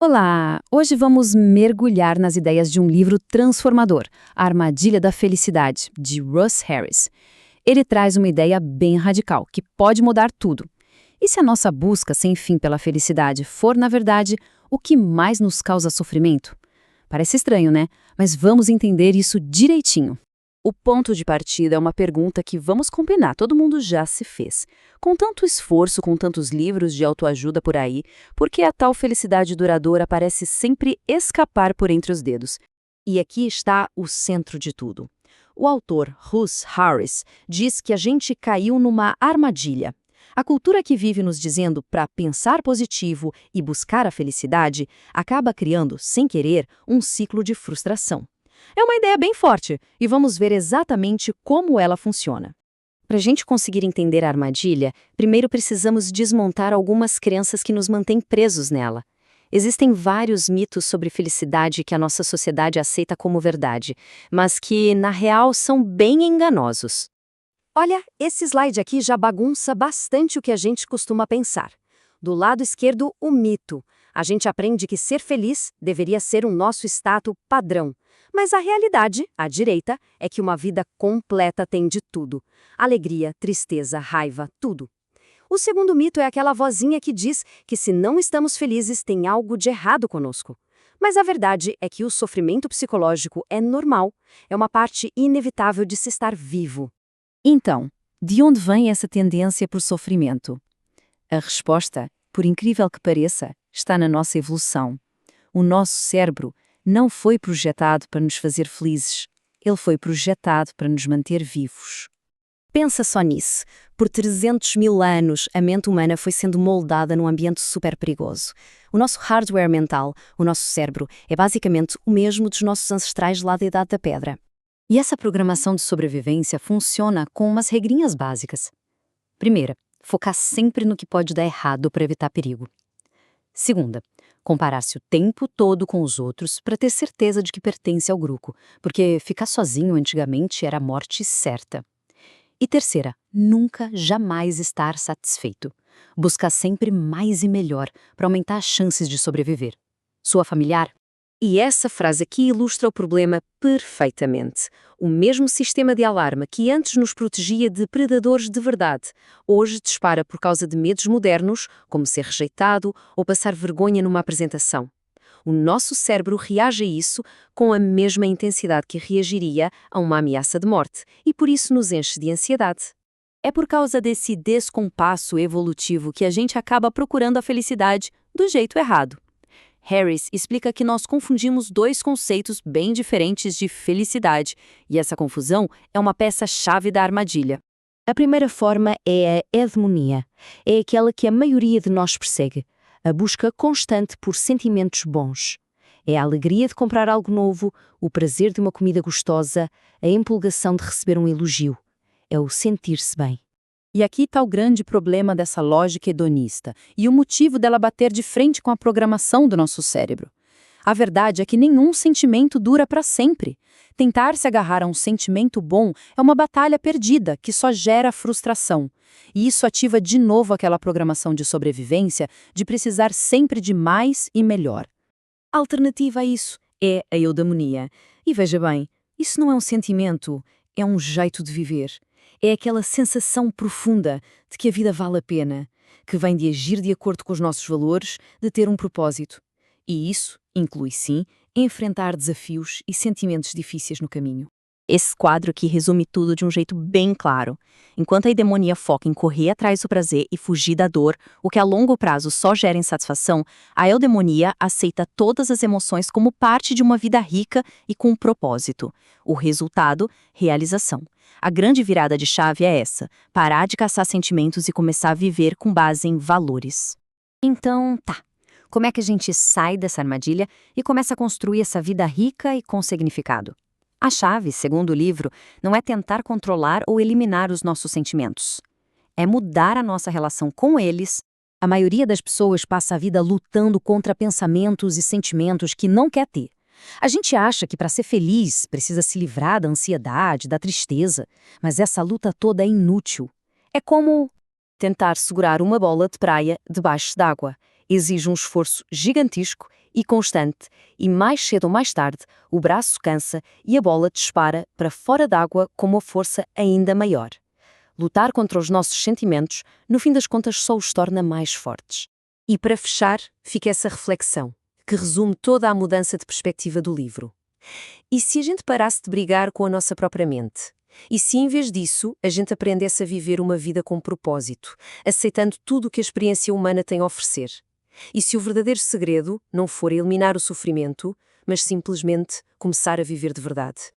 Olá! Hoje vamos mergulhar nas ideias de um livro transformador, A Armadilha da Felicidade, de Russ Harris. Ele traz uma ideia bem radical, que pode mudar tudo. E se a nossa busca sem fim pela felicidade for, na verdade, o que mais nos causa sofrimento? Parece estranho, né? Mas vamos entender isso direitinho. O ponto de partida é uma pergunta que, vamos combinar, todo mundo já se fez. Com tanto esforço, com tantos livros de autoajuda por aí, por que a tal felicidade duradoura parece sempre escapar por entre os dedos? E aqui está o centro de tudo. O autor Russ Harris diz que a gente caiu numa armadilha. A cultura que vive nos dizendo para pensar positivo e buscar a felicidade acaba criando, sem querer, um ciclo de frustração. É uma ideia bem forte, e vamos ver exatamente como ela funciona. Para a gente conseguir entender a armadilha, primeiro precisamos desmontar algumas crenças que nos mantêm presos nela. Existem vários mitos sobre felicidade que a nossa sociedade aceita como verdade, mas que, na real, são bem enganosos. Olha, esse slide aqui já bagunça bastante o que a gente costuma pensar. Do lado esquerdo, o mito. A gente aprende que ser feliz deveria ser o nosso status padrão. Mas a realidade, à direita, é que uma vida completa tem de tudo. Alegria, tristeza, raiva, tudo. O segundo mito é aquela vozinha que diz que se não estamos felizes tem algo de errado conosco. Mas a verdade é que o sofrimento psicológico é normal, é uma parte inevitável de se estar vivo. Então, de onde vem essa tendência por sofrimento? A resposta, por incrível que pareça, está na nossa evolução. O nosso cérebro não foi projetado para nos fazer felizes. Ele foi projetado para nos manter vivos. Pensa só nisso. Por 300 mil anos, a mente humana foi sendo moldada num ambiente super perigoso. O nosso hardware mental, o nosso cérebro, é basicamente o mesmo dos nossos ancestrais lá da Idade da Pedra. E essa programação de sobrevivência funciona com umas regrinhas básicas. Primeira, focar sempre no que pode dar errado para evitar perigo. Segunda, comparar-se o tempo todo com os outros para ter certeza de que pertence ao grupo, porque ficar sozinho antigamente era a morte certa. E terceira, nunca, jamais estar satisfeito. Buscar sempre mais e melhor para aumentar as chances de sobreviver. Soa familiar? E essa frase aqui ilustra o problema perfeitamente. O mesmo sistema de alarme que antes nos protegia de predadores de verdade, hoje dispara por causa de medos modernos, como ser rejeitado ou passar vergonha numa apresentação. O nosso cérebro reage a isso com a mesma intensidade que reagiria a uma ameaça de morte, e por isso nos enche de ansiedade. É por causa desse descompasso evolutivo que a gente acaba procurando a felicidade do jeito errado. Harris explica que nós confundimos dois conceitos bem diferentes de felicidade, e essa confusão é uma peça-chave da armadilha. A primeira forma é a hegemonia. É aquela que a maioria de nós persegue, a busca constante por sentimentos bons. É a alegria de comprar algo novo, o prazer de uma comida gostosa, a empolgação de receber um elogio. É o sentir-se bem. E aqui está o grande problema dessa lógica hedonista e o motivo dela bater de frente com a programação do nosso cérebro. A verdade é que nenhum sentimento dura para sempre. Tentar se agarrar a um sentimento bom é uma batalha perdida que só gera frustração. E isso ativa de novo aquela programação de sobrevivência de precisar sempre de mais e melhor. A alternativa a isso é a eudaimonia. E veja bem, isso não é um sentimento, é um jeito de viver. É aquela sensação profunda de que a vida vale a pena, que vem de agir de acordo com os nossos valores, de ter um propósito. E isso inclui, sim, enfrentar desafios e sentimentos difíceis no caminho. Esse quadro aqui resume tudo de um jeito bem claro. Enquanto a eudaimonia foca em correr atrás do prazer e fugir da dor, o que a longo prazo só gera insatisfação, a eudaimonia aceita todas as emoções como parte de uma vida rica e com um propósito. O resultado, realização. A grande virada de chave é essa: parar de caçar sentimentos e começar a viver com base em valores. Então, tá. Como é que a gente sai dessa armadilha e começa a construir essa vida rica e com significado? A chave, segundo o livro, não é tentar controlar ou eliminar os nossos sentimentos. É mudar a nossa relação com eles. A maioria das pessoas passa a vida lutando contra pensamentos e sentimentos que não quer ter. A gente acha que para ser feliz precisa se livrar da ansiedade, da tristeza, mas essa luta toda é inútil. É como tentar segurar uma bola de praia debaixo d'água. Exige um esforço gigantesco e constante, e mais cedo ou mais tarde, o braço cansa e a bola dispara para fora d'água com uma força ainda maior. Lutar contra os nossos sentimentos, no fim das contas, só os torna mais fortes. E para fechar, fica essa reflexão, que resume toda a mudança de perspectiva do livro. E se a gente parasse de brigar com a nossa própria mente? E se, em vez disso, a gente aprendesse a viver uma vida com propósito, aceitando tudo o que a experiência humana tem a oferecer? E se o verdadeiro segredo não for eliminar o sofrimento, mas simplesmente começar a viver de verdade?